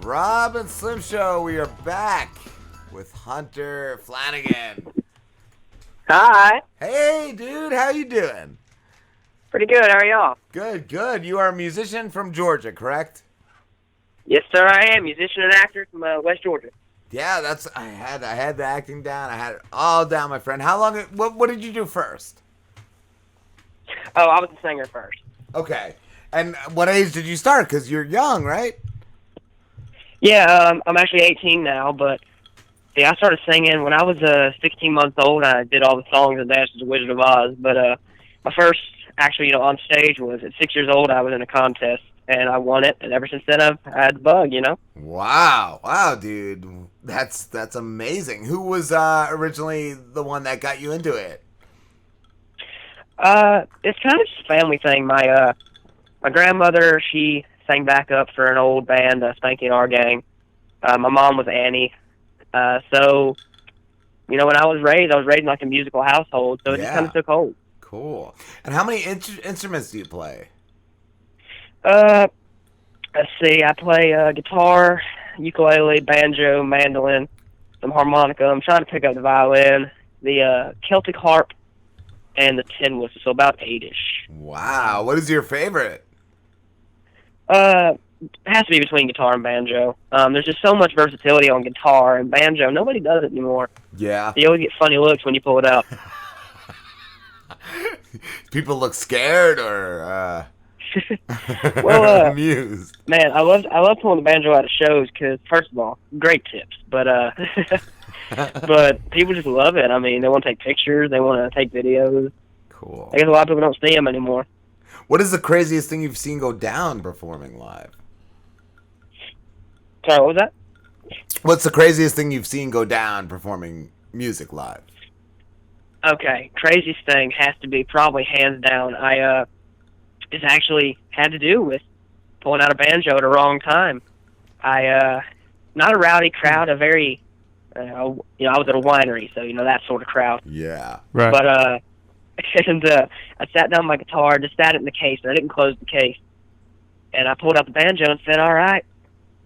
Rob and Slim Show, we are back with Hunter Flanagan. Hi. Hey, dude, how you doing? Pretty good. How are y'all? Good, good. You are a musician from Georgia, correct? Yes, sir. I am musician and actor from West Georgia. Yeah, I had the acting down. I had it all down, my friend. How long? What did you do first? Oh, I was a singer first. Okay. And what age did you start? Because you're young, right? Yeah, I'm actually 18 now, but yeah, I started singing when I was 16 months old. I did all the songs and dances of Wizard of Oz, but my first actually, on stage was at 6 years old. I was in a contest and I won it, and ever since then I've had the bug. Wow, dude, that's amazing. Who was originally the one that got you into it? It's kind of just a family thing. My grandmother, she sang backup for an old band, Spanky and Our Gang. My mom was Annie. So, when I was raised in like a musical household, so it just kind of took hold. Cool. And how many instruments do you play? Let's see. I play guitar, ukulele, banjo, mandolin, some harmonica. I'm trying to pick up the violin, the Celtic harp, and the tin whistle, so about 8-ish. Wow. What is your favorite? It has to be between guitar and banjo. There's just so much versatility on guitar and banjo. Nobody does it anymore. Yeah. You always get funny looks when you pull it out. People look scared or well, amused. Man, I love pulling the banjo out of shows because, first of all, great tips. But but people just love it. I mean, they want to take pictures. They want to take videos. Cool. I guess a lot of people don't see them anymore. What is the craziest thing you've seen go down performing live? Sorry, what was that? What's the craziest thing you've seen go down performing music live? Okay, craziest thing has to be probably hands down. It's actually had to do with pulling out a banjo at a wrong time. Not a rowdy crowd, a very, I was at a winery, so that sort of crowd. Yeah. Right. But and I sat down my guitar, just sat it in the case, and I didn't close the case. And I pulled out the banjo and said, "All right,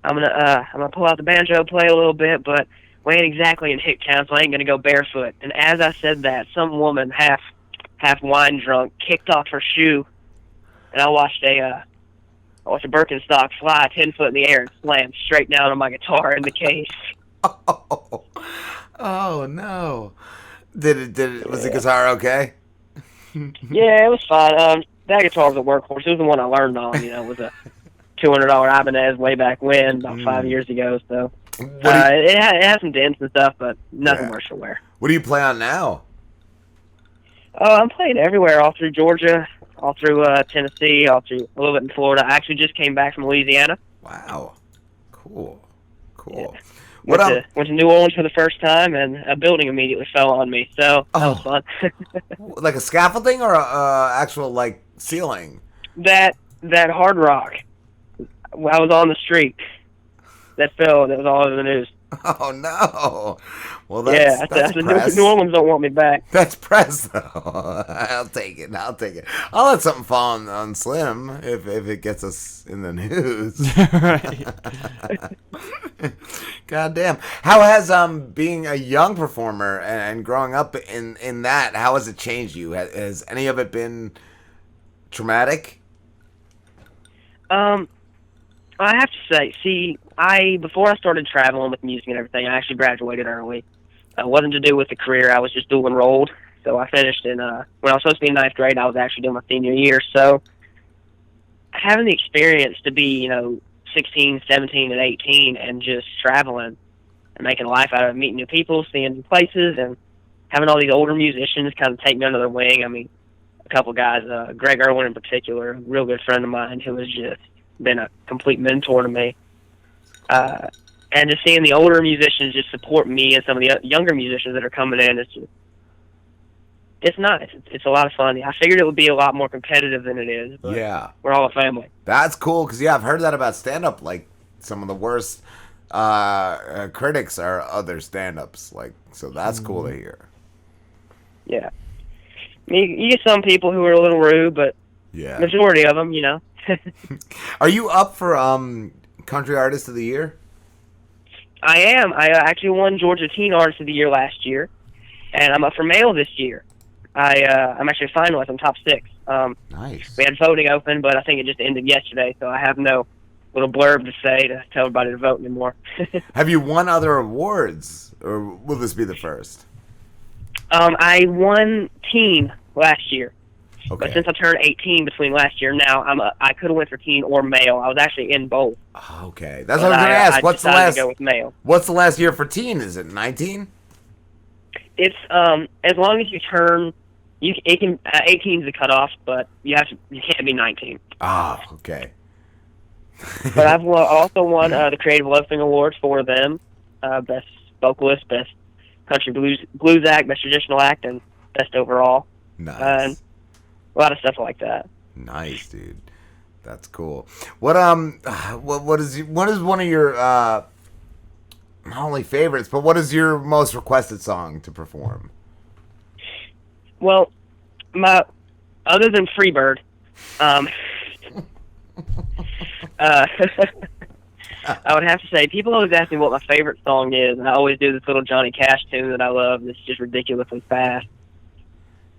I'm gonna pull out the banjo, play a little bit, but we ain't exactly in hit town, so I ain't gonna go barefoot." And as I said that, some woman half wine drunk kicked off her shoe, and I watched a Birkenstock fly 10 foot in the air and slam straight down on my guitar in the case. Oh no! Did it? Was the guitar okay? Yeah, it was fine. That guitar was a workhorse. It was the one I learned on. It was a $200 Ibanez way back when, about 5 years ago. So it had some dents and stuff, but nothing worse for wear. What do you play on now? Oh, I'm playing everywhere, all through Georgia, all through Tennessee, all through a little bit in Florida. I actually just came back from Louisiana. Wow, cool. Yeah. Went to New Orleans for the first time, and a building immediately fell on me. So that was fun. Like a scaffolding or a actual ceiling? That Hard Rock. I was on the street. That fell. That was all over the news. Oh no! Well, that's press. New Orleans don't want me back. That's press, though. I'll take it. I'll let something fall on Slim if it gets us in the news. God damn! How has being a young performer and growing up in that? How has it changed you? Has any of it been traumatic? I have to say, before I started traveling with music and everything, I actually graduated early. It wasn't to do with the career. I was just dual enrolled. So I finished when I was supposed to be in 9th grade, I was actually doing my senior year. So having the experience to be, 16, 17, and 18 and just traveling and making a life out of it, meeting new people, seeing new places, and having all these older musicians kind of take me under their wing. I mean, a couple guys, Greg Irwin in particular, a real good friend of mine who has just been a complete mentor to me. And just seeing the older musicians just support me and some of the younger musicians that are coming in, it's nice. It's a lot of fun. I figured it would be a lot more competitive than it is, but we're all a family. That's cool, because, I've heard that about stand-up. Some of the worst critics are other stand-ups. So that's cool to hear. Yeah. You get some people who are a little rude, but majority of them, Are you up for Country Artist of the Year? I am. I actually won Georgia Teen Artist of the Year last year, and I'm up for male this year. I'm actually a finalist. I'm top 6. Nice. We had voting open, but I think it just ended yesterday, so I have no little blurb to say to tell everybody to vote anymore. Have you won other awards, or will this be the first? I won teen last year, Okay. but since I turned 18 between last year and now, I could have went for teen or male. I was actually in both. Okay, that's what I was going to ask. I decided to go with male. What's the last year for teen? Is it 19? It's as long as you turn, 18 is the cutoff, but you can't be 19. Okay. But I've also won the Creative Love Thing Award for them, best vocalist, best country blues act, best traditional act, and best overall. Nice. And a lot of stuff like that. Nice, dude. That's cool. What is one of your not only favorites, but what is your most requested song to perform? Well, other than Freebird, I would have to say people always ask me what my favorite song is, and I always do this little Johnny Cash tune that I love. That's just ridiculously fast.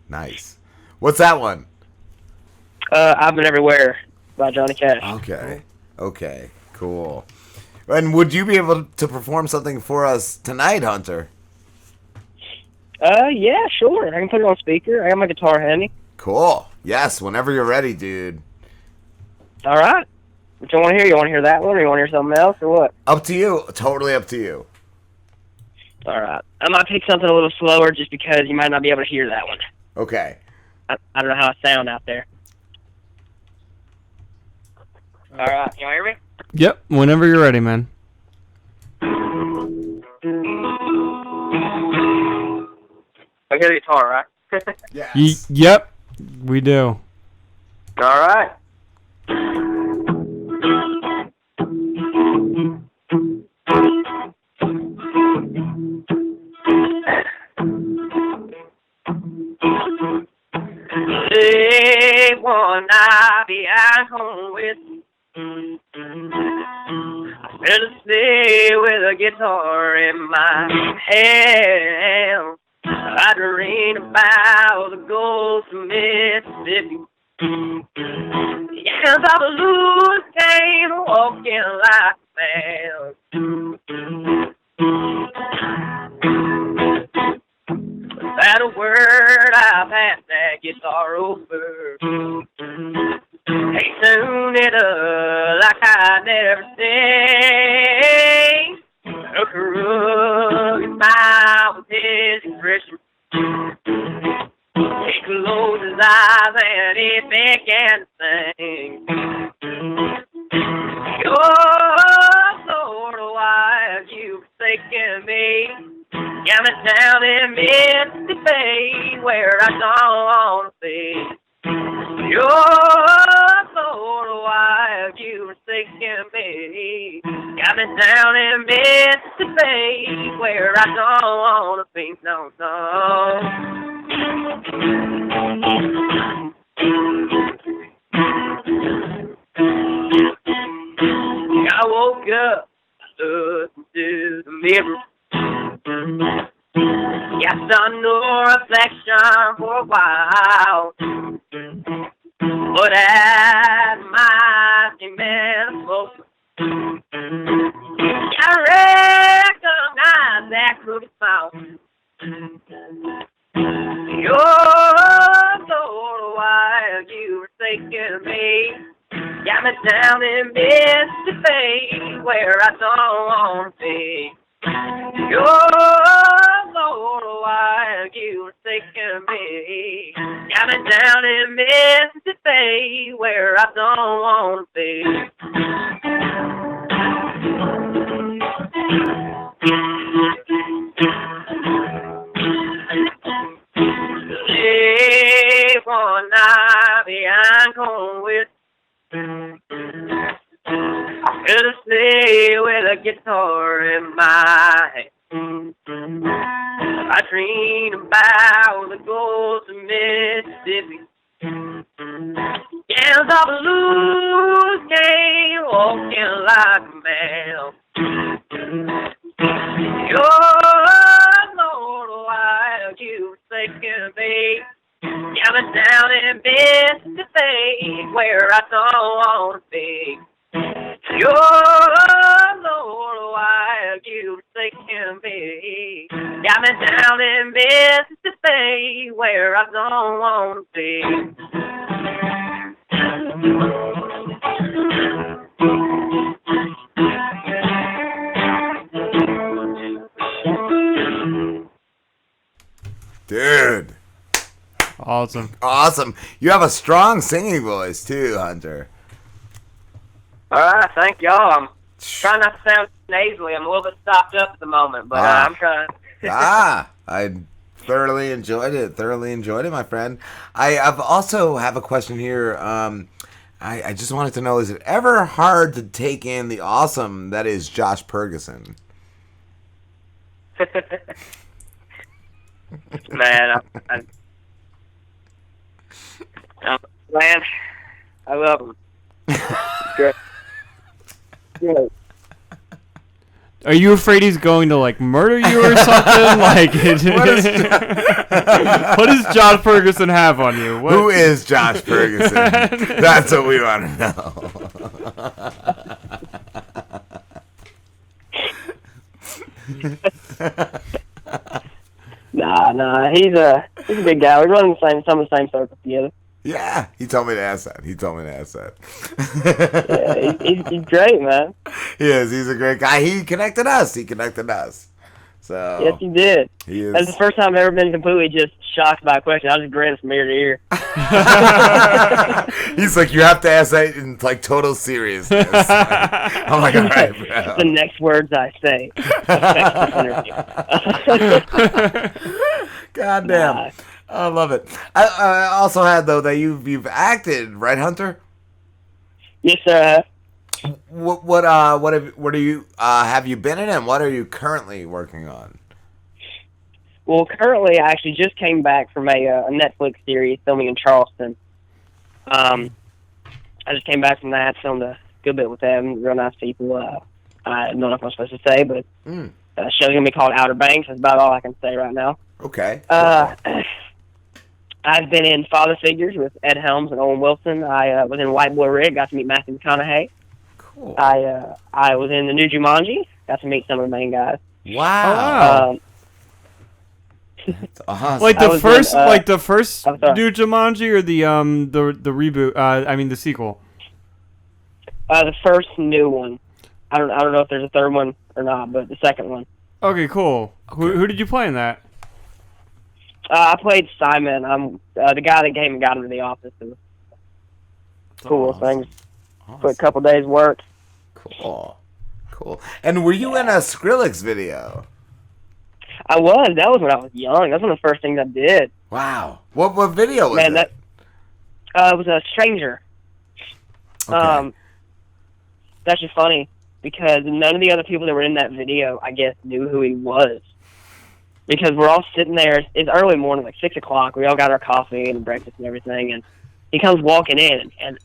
Nice. What's that one? I've Been Everywhere by Johnny Cash. Okay. Cool. And would you be able to perform something for us tonight, Hunter? Yeah, sure. I can put it on speaker. I got my guitar handy. Cool. Yes, whenever you're ready, dude. All right. What you want to hear? You want to hear that one, or you want to hear something else, or what? Up to you. Totally up to you. All right. I might pick something a little slower just because you might not be able to hear that one. Okay. I don't know how I sound out there. All right. You want to hear me? Yep. Whenever you're ready, man. I hear the guitar, right? Yes. Yep. We do. All right. Day one night behind home with I fell asleep with a guitar in my hand. I dream about the ghost of Mississippi. Yes, I was loose, came walking like a man. Without a word, I passed that guitar over. He tuned it up like I never seen. Took a rugged smile with his expression. He closed his eyes and he began to sing. You're sort of wild, you've forsaken me. Got me down in Mississippi where I don't want to be. You're sort of wild, you've forsaken me. Got me down in Mississippi where I don't want to be. No, no. I woke up, looked into the mirror. Yes, I no reflection for a while. But as my man spoke, I recognize that crooked smile. You're so wild, you were thinking of me. Got me down in Mississippi where I don't want to be. You're so wild, you were thinking of me. Got me down in Mississippi where I don't want to be. Late one night behind corn with I fell asleep with a guitar in my hand. I dreamed about the ghost of Mississippi. Yes, I blues came walking like a man. where I don't want to be. You're Lord, why you forsaken me? Got me down in Mississippi, where I don't want to be. Dude. Awesome. You have a strong singing voice too, Hunter. All right, thank y'all. I'm trying not to sound nasally. I'm a little bit stopped up at the moment, but I'm trying. I thoroughly enjoyed it, my friend. I've also have a question here. I just wanted to know, is it ever hard to take in the awesome that is Josh Ferguson? Man, man, I love him. Good. Good. Are you afraid he's going to like murder you or something? Like, what does Josh Ferguson have on you? Who is Josh Ferguson? That's what we want to know. Nah, he's a big guy. We run some of the same circles together. Yeah, he told me to ask that. Yeah, he's great, man. He is. He's a great guy. He connected us. So yes, he did. He is. That's the first time I've ever been completely just shocked by a question. I was just grinning from ear to ear. He's like, you have to ask that in like total seriousness. I'm like, all right, bro. The next words I say. God damn. Nah. I love it. I also had though that you've acted, right, Hunter? Yes, sir. What have you been in, and what are you currently working on? Well, currently I actually just came back from a Netflix series filming in Charleston. I just came back from that, filmed a good bit with them, real nice people. I don't know what I'm supposed to say, but the show's gonna be called Outer Banks. That's about all I can say right now. Okay. I've been in Father Figures with Ed Helms and Owen Wilson. I was in White Boy Rick, got to meet Matthew McConaughey. Cool. I was in the new Jumanji, got to meet some of the main guys. Wow. That's awesome. Like the first I'm sorry. new Jumanji or the reboot? I mean the sequel. The first new one. I don't know if there's a third one or not, but the second one. Okay, cool. Okay. Who did you play in that? I played Simon. I'm the guy that came and got him to the office. It was cool things. For a couple days' work. Cool. And were you in a Skrillex video? I was. That was when I was young. That's one of the first things I did. Wow. What video was Man, it? It was a Stranger. Okay. That's just funny because none of the other people that were in that video, I guess, knew who he was. Because we're all sitting there. It's early morning, like 6 o'clock. We all got our coffee and breakfast and everything, and he comes walking in. And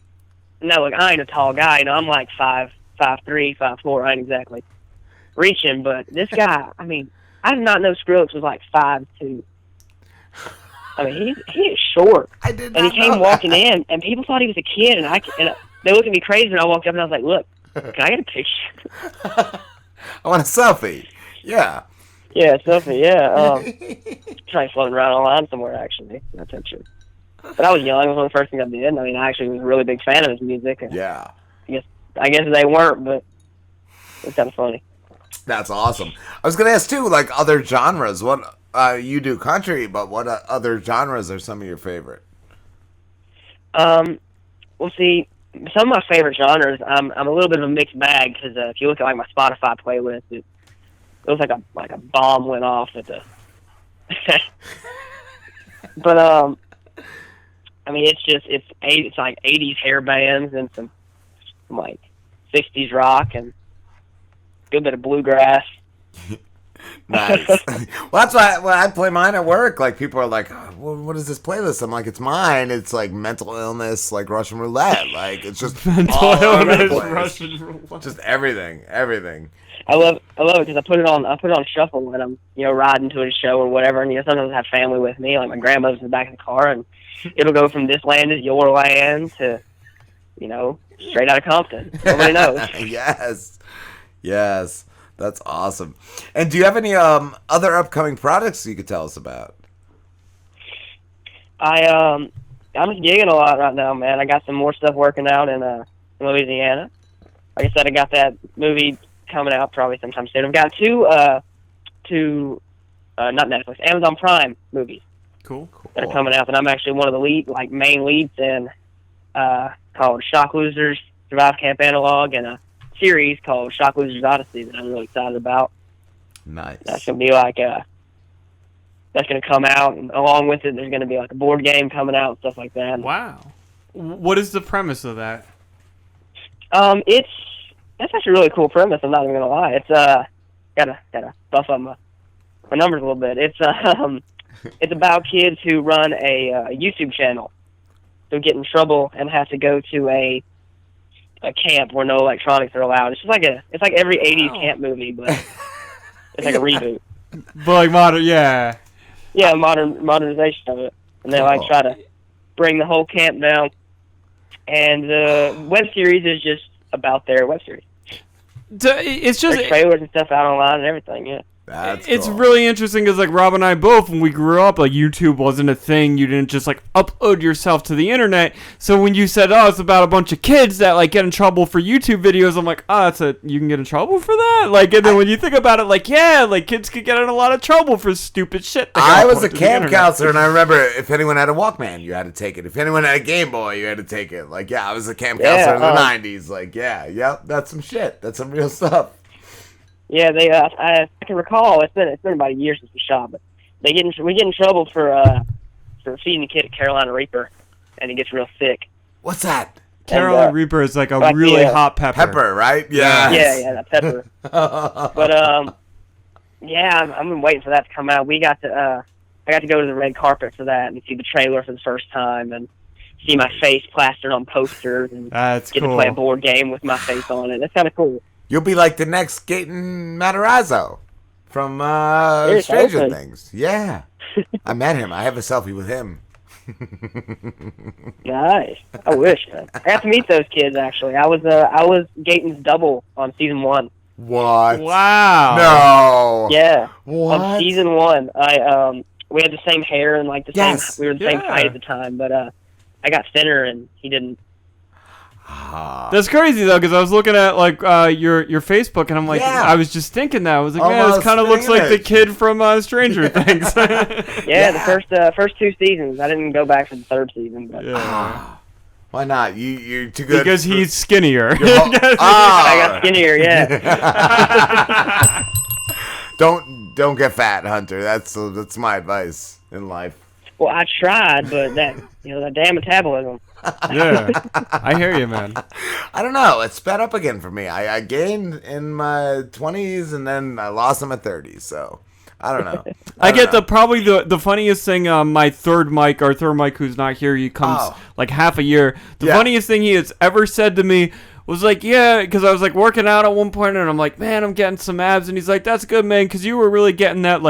no, like I ain't a tall guy. You know, I'm like 5'3", 5'4". I ain't exactly reaching, but this guy. I mean, I did not know Skrillex was like 5'2". I mean, he is short. I did not And he came know walking that. in, and people thought he was a kid, and they looked at me crazy when I walked up, and I was like, "Look, can I get a picture?" I want a selfie. Yeah. Yeah, something. Yeah. Trying floating around online somewhere actually. That picture. But I was young. It was one of the first things I did. I mean, I actually was a really big fan of his music. And Yeah. I guess they weren't, but it's kind of funny. That's awesome. I was gonna ask too, like other genres. What you do country, but what other genres are some of your favorite? Well, see, some of my favorite genres. I'm a little bit of a mixed bag because if you look at like my Spotify playlist, it looks like a bomb went off at the. But I mean, it's like 80s hair bands and some like 60s rock and a good bit of bluegrass. Nice. Well, that's why when I play mine at work, like people are like, oh, "What is this playlist?" I'm like, "It's mine. It's like mental illness, like Russian roulette. Like it's just all over the place. Russian roulette. Just everything." I love it because I put it on shuffle when I'm riding to a show or whatever, and sometimes I have family with me, like my grandmother's in the back of the car, and it'll go from this land is your land to straight out of Compton. Nobody knows. Yes. That's awesome. And do you have any other upcoming products you could tell us about? I'm just gigging a lot right now, man. I got some more stuff working out in Louisiana. Like I said, I got that movie coming out probably sometime soon. I've got two not Netflix, Amazon Prime movies. Cool. That are coming out, and I'm actually one of the main leads in, called Shock Losers Survive Camp Analog, and a series called Shock Losers Odyssey that I'm really excited about. Nice. That's gonna be that's gonna come out, and along with it, there's gonna be a board game coming out and stuff like that. Wow. What is the premise of that? That's actually a really cool premise. I'm not even gonna lie. It's gotta buff up my numbers a little bit. It's about kids who run a YouTube channel. Who get in trouble and have to go to a camp where no electronics are allowed. It's like every 80s camp movie, but it's like a reboot. But modern, yeah. Yeah, modernization of it. And they try to bring the whole camp down. And the web series is just about their web series. It's just there's trailers and stuff out online and everything, yeah. It's really interesting because Rob and I both, when we grew up, YouTube wasn't a thing. You didn't just upload yourself to the internet. So when you said, it's about a bunch of kids that get in trouble for YouTube videos, I'm like, you can get in trouble for that? And then when you think about it, kids could get in a lot of trouble for stupid shit. I was a camp counselor, and I remember if anyone had a Walkman, you had to take it. If anyone had a Game Boy, you had to take it. I was a camp counselor in the 90s. That's some shit. That's some real stuff. Yeah, I can recall. It's been about a year since we shot, but we get in trouble for feeding the kid a Carolina Reaper, and he gets real sick. What's that? Carolina Reaper is a really hot pepper. Pepper, right? Yeah. Yeah, that pepper. But I've been waiting for that to come out. I got to go to the red carpet for that and see the trailer for the first time and see my face plastered on posters and That's get cool. to play a board game with my face on it. That's kind of cool. You'll be like the next Gaten Matarazzo from Stranger Things. Yeah. I met him. I have a selfie with him. Nice. I wish, man. I got to meet those kids, actually. I was Gaten's double on season 1. What? Wow. No. Yeah. What? On season 1, we had the same hair and Yes. we were the same height at the time, but I got thinner and he didn't. That's crazy though, because I was looking at your Facebook, and I'm like, I was just thinking that I was like, man, this kind of looks like the kid from Stranger Things. Yeah, the first 2 seasons. I didn't go back for the 3rd season, but why not? You're too good. Because he's skinnier. I got skinnier. Yeah. Don't get fat, Hunter. That's my advice in life. Well, I tried, but that damn metabolism. Yeah, I hear you, man. I don't know. It sped up again for me. I gained in my 20s and then I lost them at 30s. So I don't know. I get probably the funniest thing. My third Mike, who's not here, he comes half a year. The funniest thing he has ever said to me was because I was working out at one point and I'm like, man, I'm getting some abs, and he's like, that's good, man, because you were really getting that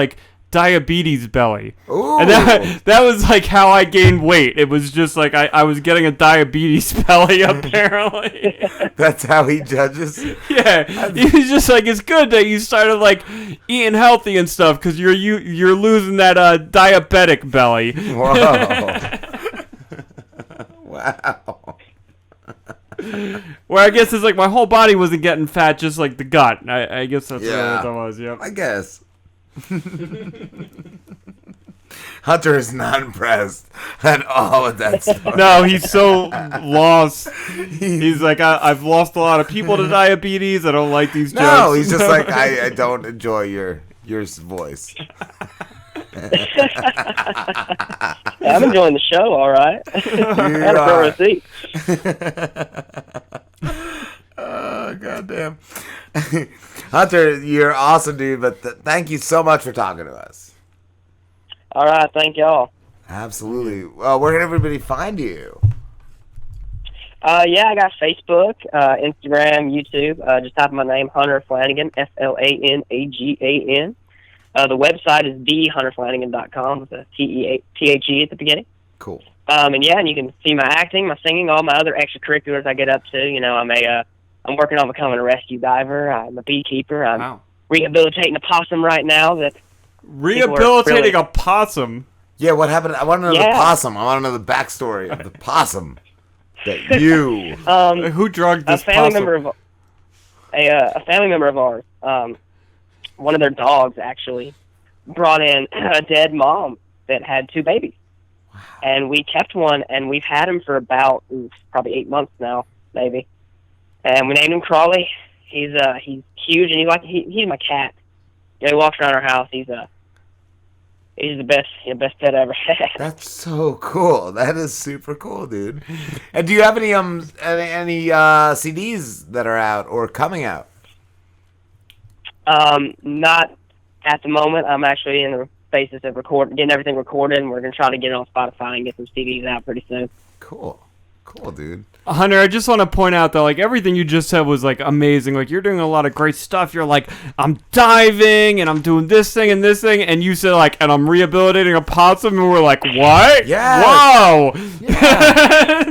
diabetes belly. Ooh. And that was how I gained weight. It was just I was getting a diabetes belly apparently. That's how he judges. Yeah, he was just it's good that you started eating healthy and stuff because you're losing that diabetic belly. Whoa. Wow. Where I guess it's my whole body wasn't getting fat, just the gut. I guess that's what that was. Yeah, I guess. Hunter is not impressed at all with that story. No, he's so lost. He's I've lost a lot of people to diabetes. I don't like these jokes. No, he's just I don't enjoy your voice. I'm enjoying the show, all right. Got a front row seat. Oh, goddamn. Hunter, you're awesome, dude, but thank you so much for talking to us. All right, thank y'all. Absolutely. Well, where can everybody find you? I got Facebook, Instagram, YouTube. Just type in my name, Hunter Flanagan, Flanagan. The website is thehunterflanagan.com with a THE at the beginning. Cool. And yeah, and you can see my acting, my singing, all my other extracurriculars I get up to. You know, I'm working on becoming a rescue diver. I'm a beekeeper. I'm rehabilitating a possum right now. Rehabilitating a possum? Yeah, what happened? I want to know the possum. I want to know the backstory of the possum that you... Who drugged this a family possum? A family member of ours, one of their dogs actually, brought in a dead mom that had 2 babies. Wow. And we kept one, and we've had him for about probably 8 months now, maybe. And we named him Crawley. He's huge, and he's my cat. You know, he walks around our house. He's the best pet I ever had. That's so cool. That is super cool, dude. And do you have any CDs that are out or coming out? Not at the moment. I'm actually in the basis of getting everything recorded, and we're gonna try to get it on Spotify and get some CDs out pretty soon. Cool, dude. Hunter, I just want to point out that, like, everything you just said was, like, amazing. Like, you're doing a lot of great stuff. You're like, I'm diving, and I'm doing this thing, and you said, like, and I'm rehabilitating a possum, and we're like, what? Yeah. Wow. Yeah.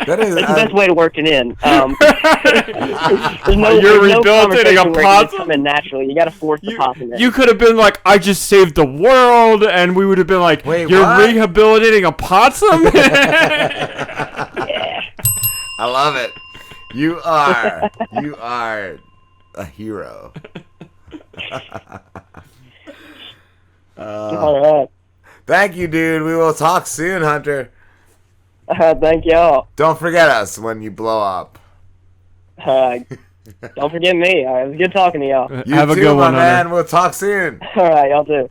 That is the best way to work it in. You're rehabilitating a possum? Come in naturally. You got to force the possum in. You could have been like, I just saved the world, and we would have been like, wait, you're what? rehabilitating a possum? Yeah. I love it. You are a hero. All right. Thank you, dude. We will talk soon, Hunter. Thank y'all. Don't forget us when you blow up. Don't forget me. It was good talking to y'all. You Have a too, good my one, man. Hunter. We'll talk soon. All right, y'all too.